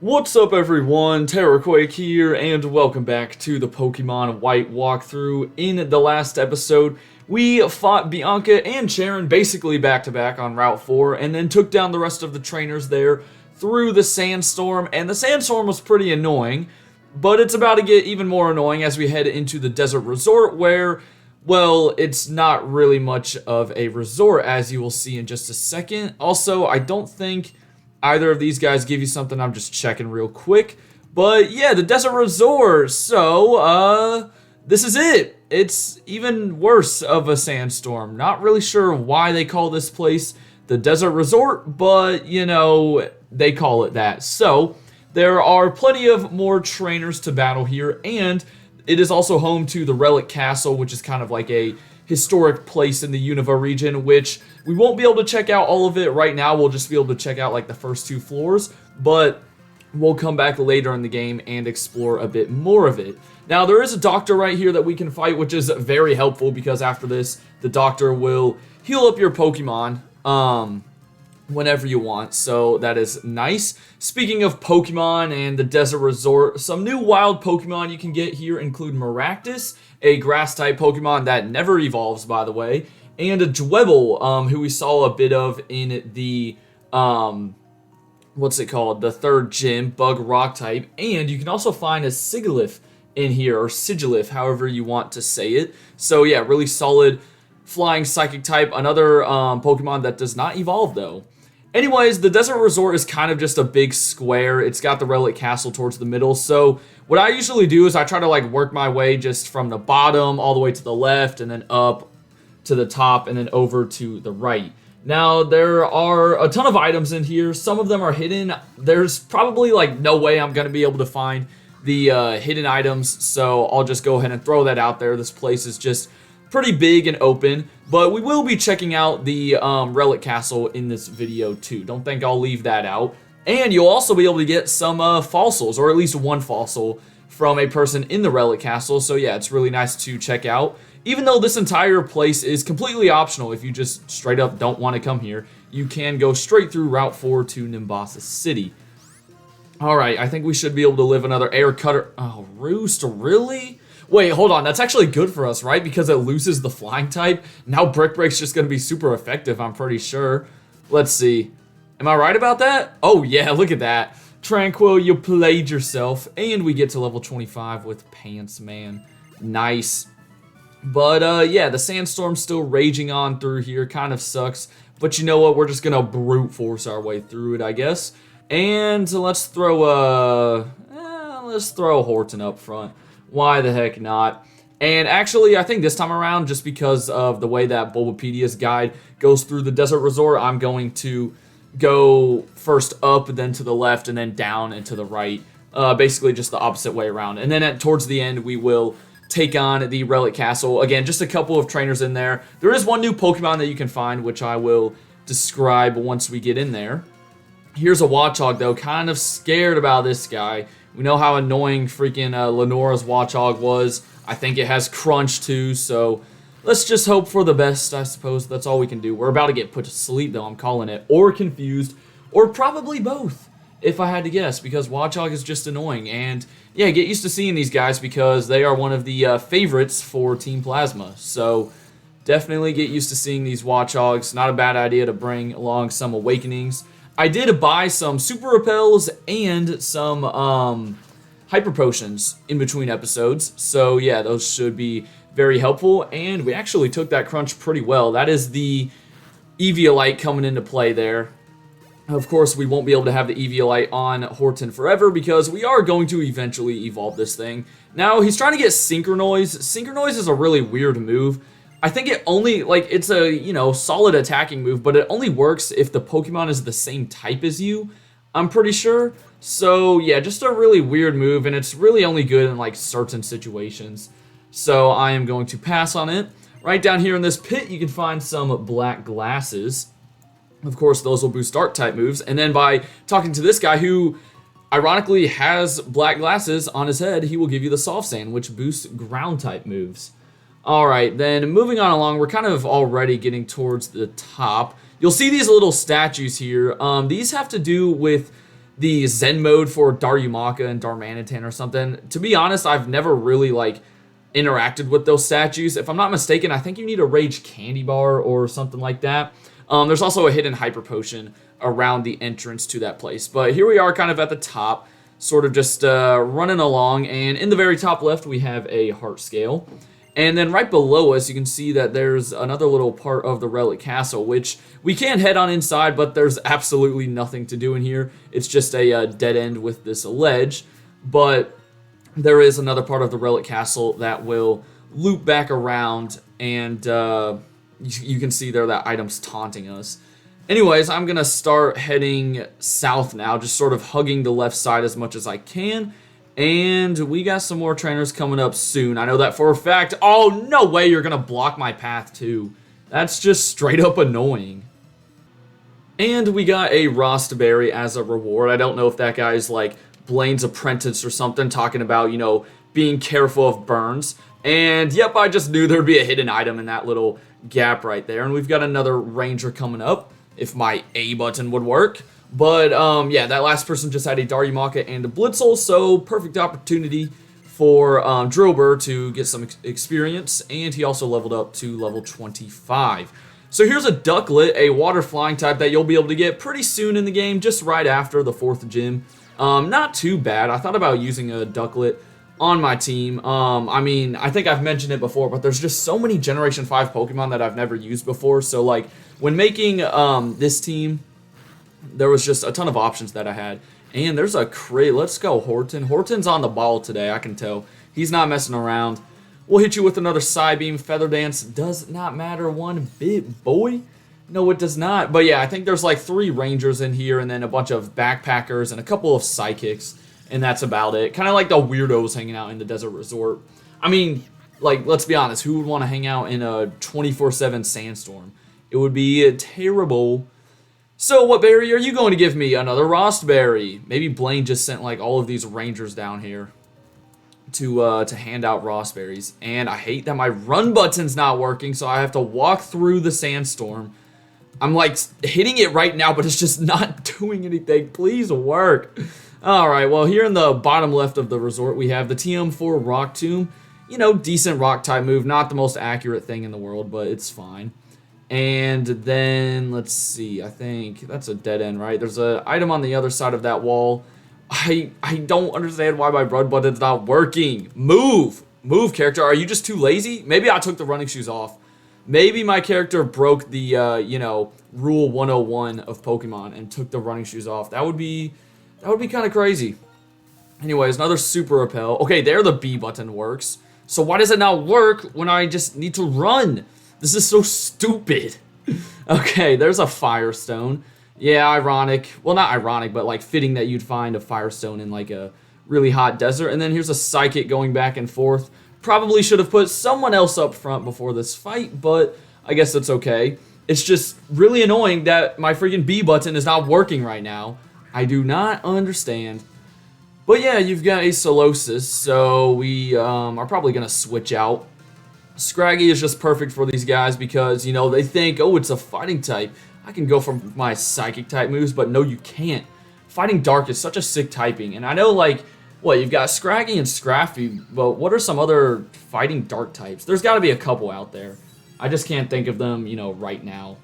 What's up everyone, Terraquake here, and welcome back to the Pokemon White walkthrough. In the last episode, we fought Bianca and Sharon basically back-to-back on Route 4, and then took down the rest of the trainers there through the Sandstorm, and the Sandstorm was pretty annoying, but it's about to get even more annoying as we head into the Desert Resort where, well, it's not really much of a resort as you will see in just a second. Also, I don't think either of these guys give you something. I'm just checking real quick. But yeah, the Desert Resort. So, this is it. It's even worse of a sandstorm. Not really sure why they call this place the Desert Resort, but, you know, they call it that. So, there are plenty of more trainers to battle here, and it is also home to the Relic Castle, which is kind of like a historic place in the Unova region, which we won't be able to check out all of it right now. We'll just be able to check out like the first two floors, but we'll come back later in the game and explore a bit more of it. Now, there is a doctor right here that we can fight, which is very helpful because after this, the doctor will heal up your Pokemon whenever you want, so that is nice. Speaking of Pokemon and the Desert Resort, some new wild Pokemon you can get here include Maractus, a grass-type Pokemon that never evolves, by the way, and a Dwebble, who we saw a bit of in the, what's it called, the third gym, Bug Rock type, and you can also find a Sigilyph in here, or Sigilyph, however you want to say it. So yeah, really solid flying psychic type, another Pokemon that does not evolve though. Anyways, the Desert Resort is kind of just a big square. It's got the Relic Castle towards the middle. So what I usually do is I try to like work my way just from the bottom all the way to the left and then up to the top and then over to the right. Now, there are a ton of items in here. Some of them are hidden. There's probably like no way I'm going to be able to find the hidden items. So I'll just go ahead and throw that out there. This place is just pretty big and open, but we will be checking out the Relic Castle in this video too. Don't think I'll leave that out. And you'll also be able to get some fossils, or at least one fossil from a person in the Relic Castle. So yeah, it's really nice to check out. Even though this entire place is completely optional, if you just straight up don't want to come here, you can go straight through Route 4 to Nimbasa City. Alright, I think we should be able to live another air cutter. Oh, Roost, really? Wait, hold on. That's actually good for us, right? Because it loses the flying type. Now Brick Break's just going to be super effective, I'm pretty sure. Let's see. Am I right about that? Oh, yeah, look at that. Tranquil, you played yourself. And we get to level 25 with Pants Man. Nice. But, yeah, the sandstorm's still raging on through here. Kind of sucks. But you know what? We're just going to brute force our way through it, I guess. And let's throw Horton up front. Why the heck not? And actually, I think this time around, just because of the way that Bulbapedia's guide goes through the Desert Resort, I'm going to go first up, then to the left, and then down and to the right. Basically just the opposite way around. And then towards the end, we will take on the Relic Castle. Again, just a couple of trainers in there. There is one new Pokemon that you can find, which I will describe once we get in there. Here's a Watchog, though. Kind of scared about this guy. We know how annoying freaking Lenora's Watchog was. I think it has Crunch too, so let's just hope for the best, I suppose. That's all we can do. We're about to get put to sleep, though, I'm calling it. Or confused, or probably both, if I had to guess, because Watchog is just annoying. And yeah, get used to seeing these guys because they are one of the favorites for Team Plasma. So definitely get used to seeing these Watchogs. Not a bad idea to bring along some Awakenings. I did buy some Super Repels and some Hyper Potions in between episodes. So yeah, those should be very helpful. And we actually took that crunch pretty well. That is the Eviolite coming into play there. Of course, we won't be able to have the Eviolite on Horton forever because we are going to eventually evolve this thing. Now, he's trying to get Synchronoise. Synchronoise is a really weird move. I think it only, like, it's a, you know, solid attacking move, but it only works if the Pokemon is the same type as you, I'm pretty sure. So, yeah, just a really weird move, and it's really only good in, like, certain situations. So, I am going to pass on it. Right down here in this pit, you can find some black glasses. Of course, those will boost Dark-type moves, and then by talking to this guy who, ironically, has black glasses on his head, he will give you the Soft Sand, which boosts Ground-type moves. Alright, then moving on along, we're kind of already getting towards the top. You'll see these little statues here. These have to do with the Zen mode for Daryumaka and Darmanitan or something. To be honest, I've never really like interacted with those statues. If I'm not mistaken, I think you need a Rage Candy Bar or something like that. There's also a hidden Hyper Potion around the entrance to that place. But here we are kind of at the top, sort of just running along, and in the very top left we have a heart scale. And then right below us, you can see that there's another little part of the Relic Castle, which we can head on inside, but there's absolutely nothing to do in here. It's just a dead end with this ledge. But there is another part of the Relic Castle that will loop back around, and you can see there that item's taunting us. Anyways, I'm going to start heading south now, just sort of hugging the left side as much as I can. And we got some more trainers coming up soon. I know that for a fact. Oh, no way you're going to block my path too. That's just straight up annoying. And we got a Rostberry as a reward. I don't know if that guy's like Blaine's apprentice or something, talking about, you know, being careful of burns. And yep, I just knew there'd be a hidden item in that little gap right there. And we've got another ranger coming up, if my A button would work. But yeah, that last person just had a Daryumaka and a Blitzel, so perfect opportunity for Drober to get some experience, and he also leveled up to level 25. So here's a Ducklet, a water flying type that you'll be able to get pretty soon in the game, just right after the 4th gym. Not too bad. I thought about using a Ducklet on my team. I mean, I think I've mentioned it before, but there's just so many Generation 5 Pokemon that I've never used before, so like, when making this team, there was just a ton of options that I had. And there's a crit. Let's go, Horton. Horton's on the ball today, I can tell. He's not messing around. We'll hit you with another Psybeam. Feather Dance does not matter one bit, boy. No, it does not. But yeah, I think there's like 3 Rangers in here, and then a bunch of Backpackers and a couple of Psychics, and that's about it. Kind of like the weirdos hanging out in the Desert Resort. I mean, like, let's be honest. Who would want to hang out in a 24/7 sandstorm? It would be terrible. So what berry are you going to give me? Another Rostberry. Maybe Blaine just sent like all of these rangers down here to hand out Rostberries. And I hate that my run button's not working, so I have to walk through the sandstorm. I'm like hitting it right now, but it's just not doing anything. Please work. Alright, well here in the bottom left of the resort we have the TM4 Rock Tomb. You know, decent rock type move. Not the most accurate thing in the world, but it's fine. And then, let's see, I think that's a dead end, right? There's an item on the other side of that wall. I don't understand why my run button's not working. Move! Move, character. Are you just too lazy? Maybe I took the running shoes off. Maybe my character broke the, you know, rule 101 of Pokemon and took the running shoes off. That would be kind of crazy. Anyways, another Super Repel. Okay, there the B button works. So why does it not work when I just need to run? This is so stupid. Okay, there's a Firestone. Yeah, ironic. Well, not ironic, but like fitting that you'd find a Firestone in like a really hot desert. And then here's a Psychic going back and forth. Probably should have put someone else up front before this fight, but I guess that's okay. It's just really annoying that my freaking B button is not working right now. I do not understand. But yeah, you've got a Solosis, so we are probably going to switch out. Scraggy is just perfect for these guys because, you know, they think, oh, it's a fighting type. I can go for my psychic type moves, but no, you can't. Fighting Dark is such a sick typing. And I know, like, what, you've got Scraggy and Scraffy, but what are some other fighting Dark types? There's got to be a couple out there. I just can't think of them, you know, right now.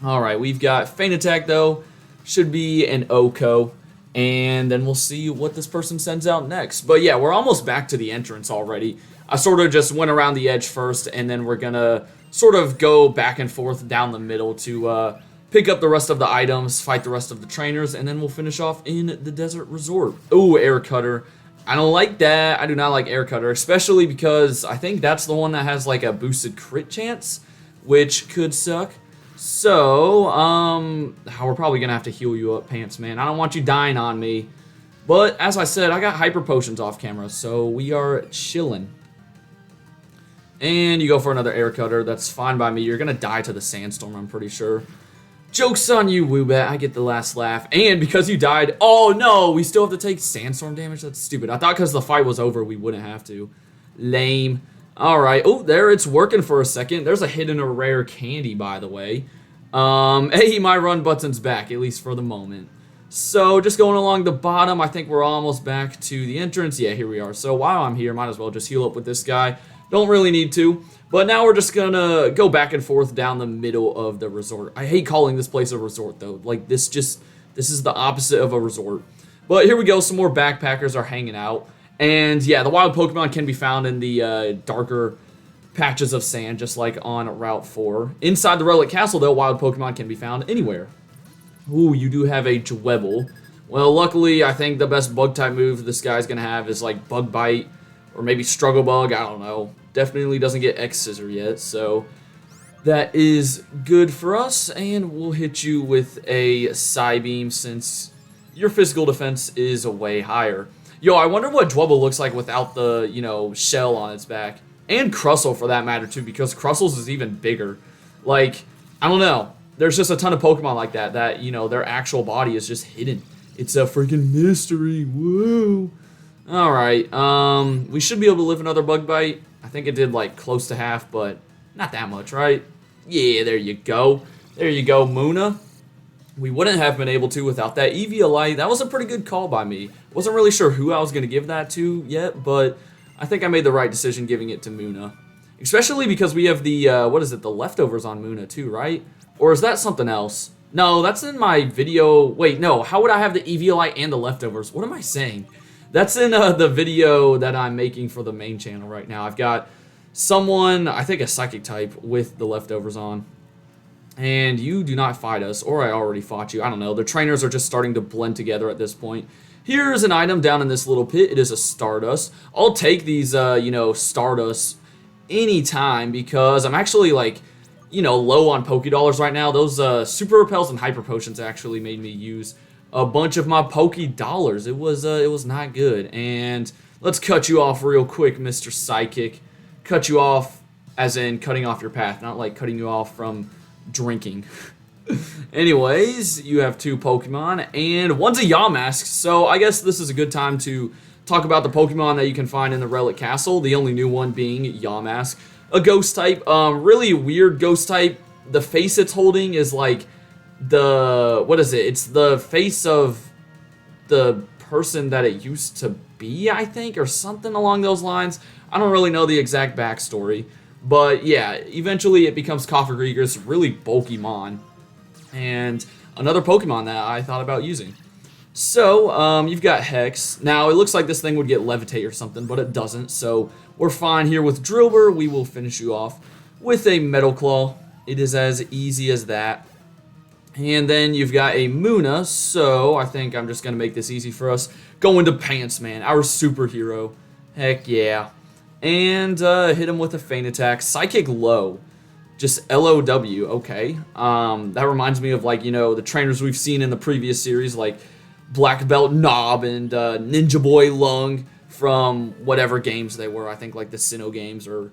Alright, we've got Feint Attack, though. Should be an Oko. And then we'll see what this person sends out next. But yeah, we're almost back to the entrance already. I sort of just went around the edge first, and then we're gonna sort of go back and forth down the middle to pick up the rest of the items, fight the rest of the trainers, and then we'll finish off in the Desert Resort. Ooh, Air Cutter. I don't like that. I do not like Air Cutter, especially because I think that's the one that has like a boosted crit chance, which could suck. So, we're probably gonna have to heal you up, Pants Man. I don't want you dying on me. But, as I said, I got Hyper Potions off camera, so we are chilling. And you go for another Air Cutter. That's fine by me. You're gonna die to the Sandstorm, I'm pretty sure. Joke's on you, Woobat. I get the last laugh. And because you died, oh no, we still have to take Sandstorm damage? That's stupid. I thought because the fight was over, we wouldn't have to. Lame. Alright, oh, there it's working for a second. There's a hidden or rare candy, by the way. Hey, my run button's back, at least for the moment. So just going along the bottom, I think we're almost back to the entrance. Yeah, here we are. So while I'm here, might as well just heal up with this guy. Don't really need to. But now we're just gonna go back and forth down the middle of the resort. I hate calling this place a resort though. Like this is the opposite of a resort. But here we go, some more backpackers are hanging out. And yeah, the wild Pokemon can be found in the darker patches of sand, just like on Route 4. Inside the Relic Castle though, wild Pokemon can be found anywhere. Ooh, you do have a Dwebble. Well, luckily, I think the best bug-type move this guy's gonna have is like Bug Bite, or maybe Struggle Bug, I don't know. Definitely doesn't get X-Scissor yet, so that is good for us, and we'll hit you with a Psybeam since your physical defense is way higher. Yo, I wonder what Dwebble looks like without the, shell on its back. And Crustle, for that matter, too, because Crustle's is even bigger. Like, I don't know. There's just a ton of Pokemon like that, their actual body is just hidden. It's a freaking mystery. Whoa. Alright, we should be able to live another Bug Bite. I think it did, like, close to half, but not that much, right? Yeah, there you go. There you go, Muna. We wouldn't have been able to without that Eviolite. That was a pretty good call by me. Wasn't really sure who I was going to give that to yet, but I think I made the right decision giving it to Muna. Especially because we have the, the leftovers on Muna too, right? Or is that something else? No, that's in my video. Wait, no. How would I have the Eviolite and the leftovers? What am I saying? That's in the video that I'm making for the main channel right now. I've got someone, I think a Psychic type, with the leftovers on. And you do not fight us, or I already fought you. I don't know. The trainers are just starting to blend together at this point. Here's an item down in this little pit. It is a Stardust. I'll take these, Stardust anytime because I'm actually, low on Pokédollars right now. Those Super Repels and Hyper Potions actually made me use a bunch of my Pokédollars. It was not good. And let's cut you off real quick, Mr. Psychic. Cut you off as in cutting off your path, not like cutting you off from drinking. Anyways, you have two Pokemon, and one's a Yamask, so I guess this is a good time to talk about the Pokemon that you can find in the Relic Castle, the only new one being Yamask. A Ghost type, really weird Ghost type. The face it's holding is like it's the face of the person that it used to be, I think, or something along those lines. I don't really know the exact backstory. But yeah, eventually it becomes Cofagrigus, really bulky mon, and another Pokemon that I thought about using. So, you've got Hex. Now, it looks like this thing would get Levitate or something, but it doesn't, so we're fine here with Drillbur. We will finish you off with a Metal Claw. It is as easy as that. And then you've got a Muna, so I think I'm just going to make this easy for us. Go into Pants Man, our superhero. Heck yeah. And hit him with a Feint Attack. Psychic Low. Just L-O-W, okay. That reminds me of, the trainers we've seen in the previous series, like Black Belt Knob and Ninja Boy Lung from whatever games they were. I think, like the Sinnoh games or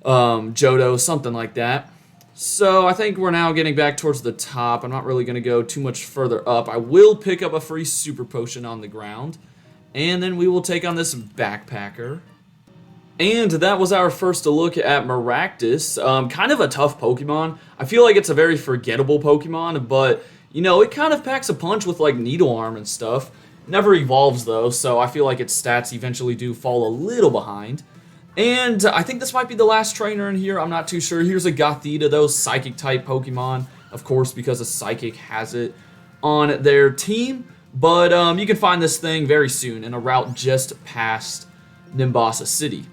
Johto, something like that. So I think we're now getting back towards the top. I'm not really going to go too much further up. I will pick up a free Super Potion on the ground. And then we will take on this Backpacker. And that was our first look at Maractus. Kind of a tough Pokemon. I feel like it's a very forgettable Pokemon, but, it kind of packs a punch with, Needle Arm and stuff. Never evolves, though, so I feel like its stats eventually do fall a little behind. And I think this might be the last trainer in here. I'm not too sure. Here's a Gothita, those Psychic-type Pokemon, of course, because a Psychic has it on their team. But you can find this thing very soon in a route just past Nimbasa City.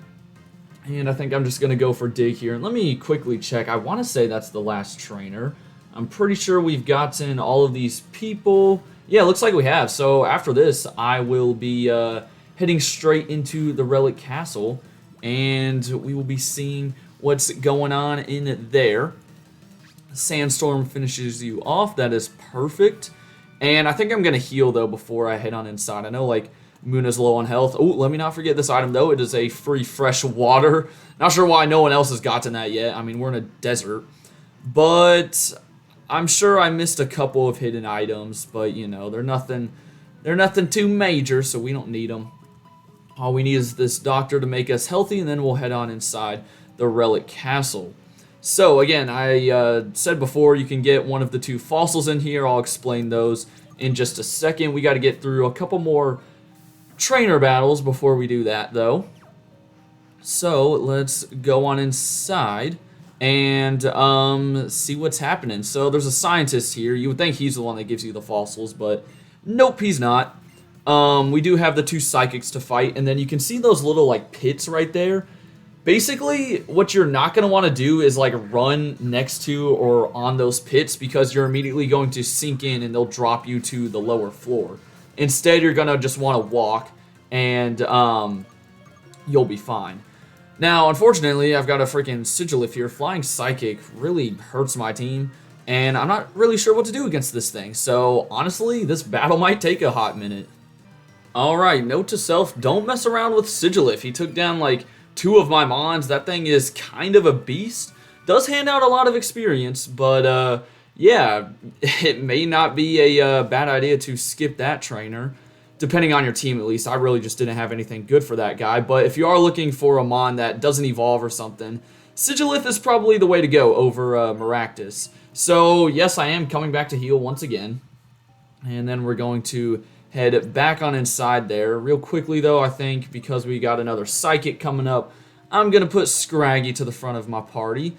And I think I'm just going to go for Dig here. And let me quickly check. I want to say that's the last trainer. I'm pretty sure we've gotten all of these people. Yeah, it looks like we have. So after this, I will be heading straight into the Relic Castle. And we will be seeing what's going on in there. Sandstorm finishes you off. That is perfect. And I think I'm going to heal, though, before I head on inside. I know, Muna's low on health. Oh, let me not forget this item, though. It is a free fresh water. Not sure why no one else has gotten that yet. I mean, we're in a desert. But I'm sure I missed a couple of hidden items. But, they're nothing too major, so we don't need them. All we need is this doctor to make us healthy, and then we'll head on inside the Relic Castle. So, again, I said before, you can get one of the two fossils in here. I'll explain those in just a second. We got to get through a couple more trainer battles before we do that, though. So let's go on inside and see what's happening. So there's a scientist here. You would think he's the one that gives you the fossils, but nope, he's not. We do have the 2 psychics to fight, and then you can see those little like pits right there. Basically, what you're not going to want to do is like run next to or on those pits, because you're immediately going to sink in and they'll drop you to the lower floor. Instead, you're going to just want to walk, and you'll be fine. Now, unfortunately, I've got a freaking Sigilif here. Flying Psychic really hurts my team, and I'm not really sure what to do against this thing. So, honestly, this battle might take a hot minute. Alright, note to self, don't mess around with Sigilif. He took down, like, 2 of my mons. That thing is kind of a beast. Does hand out a lot of experience, but, yeah, it may not be a bad idea to skip that trainer. Depending on your team, at least. I really just didn't have anything good for that guy. But if you are looking for a mon that doesn't evolve or something, Sigilif is probably the way to go over Maractus. So, yes, I am coming back to heal once again. And then we're going to head back on inside there. Real quickly, though, I think, because we got another Psychic coming up, I'm going to put Scraggy to the front of my party.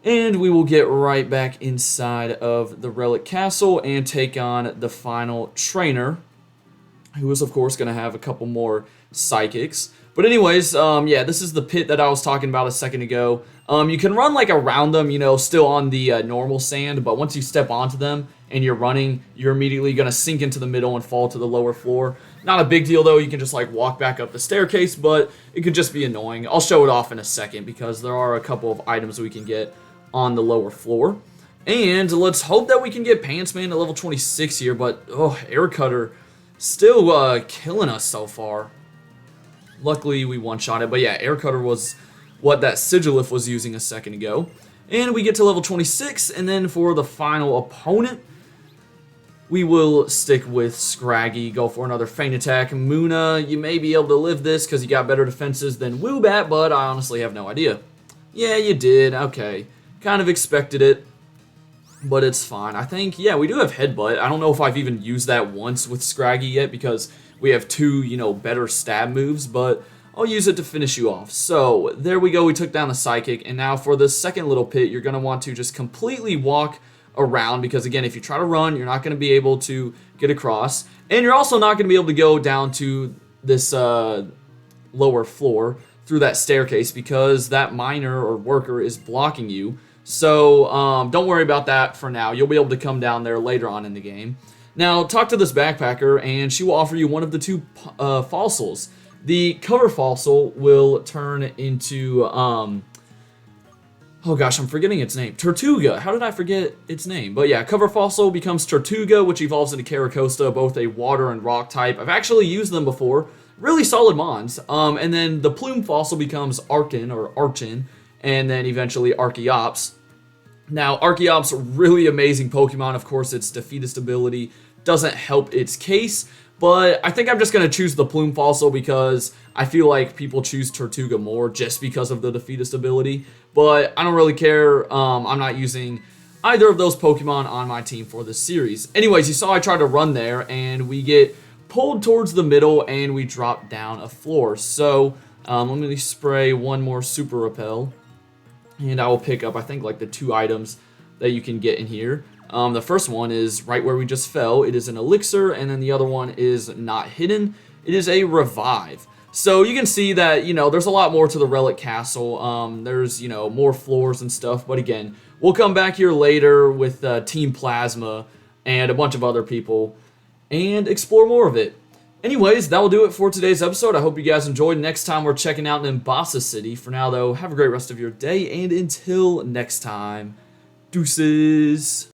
And we will get right back inside of the Relic Castle and take on the final trainer, who is, of course, going to have a couple more Psychics. But anyways, yeah, this is the pit that I was talking about a second ago. You can run, like, around them, you know, still on the normal sand, but once you step onto them and you're running, you're immediately going to sink into the middle and fall to the lower floor. Not a big deal, though. You can just, like, walk back up the staircase, but it could just be annoying. I'll show it off in a second, because there are a couple of items we can get on the lower floor. And let's hope that we can get Pantsman to level 26 here, but, oh, Air Cutter still killing us so far. Luckily, we one-shot it. But yeah, Air Cutter was what that Sigilif was using a second ago. And we get to level 26. And then for the final opponent, we will stick with Scraggy. Go for another Feint Attack. Muna, you may be able to live this because you got better defenses than Woobat, but I honestly have no idea. Yeah, you did. Okay. Kind of expected it, but it's fine. I think, yeah, we do have Headbutt. I don't know if I've even used that once with Scraggy yet, because we have 2, you know, better stab moves, but I'll use it to finish you off. So, there we go. We took down the Psychic, and now for the second little pit, you're going to want to just completely walk around, because, again, if you try to run, you're not going to be able to get across, and you're also not going to be able to go down to this lower floor through that staircase, because that miner or worker is blocking you. So, don't worry about that for now. You'll be able to come down there later on in the game. Now, talk to this backpacker, and she will offer you one of the 2 fossils. The cover fossil will turn into, oh gosh, I'm forgetting its name. Tortuga. How did I forget its name? But yeah, cover fossil becomes Tortuga, which evolves into Caracosta, both a water and rock type. I've actually used them before. Really solid mons. And then the plume fossil becomes Archin, or Archin, and then eventually Archeops. Now, Archeops, really amazing Pokemon. Of course, its defeatist ability doesn't help its case, but I think I'm just going to choose the Plume Fossil, because I feel like people choose Tortuga more just because of the defeatist ability. But I don't really care. I'm not using either of those Pokemon on my team for this series. Anyways, you saw I tried to run there, and we get pulled towards the middle, and we drop down a floor. So, let me spray one more Super Repel. And I will pick up, I think, like the 2 items that you can get in here. The first one is right where we just fell. It is an elixir, and then the other one is not hidden. It is a revive. So you can see that, you know, there's a lot more to the Relic Castle. There's, you know, more floors and stuff. But again, we'll come back here later with Team Plasma and a bunch of other people and explore more of it. Anyways, that will do it for today's episode. I hope you guys enjoyed. Next time, we're checking out Nimbasa City. For now, though, have a great rest of your day, and until next time, deuces.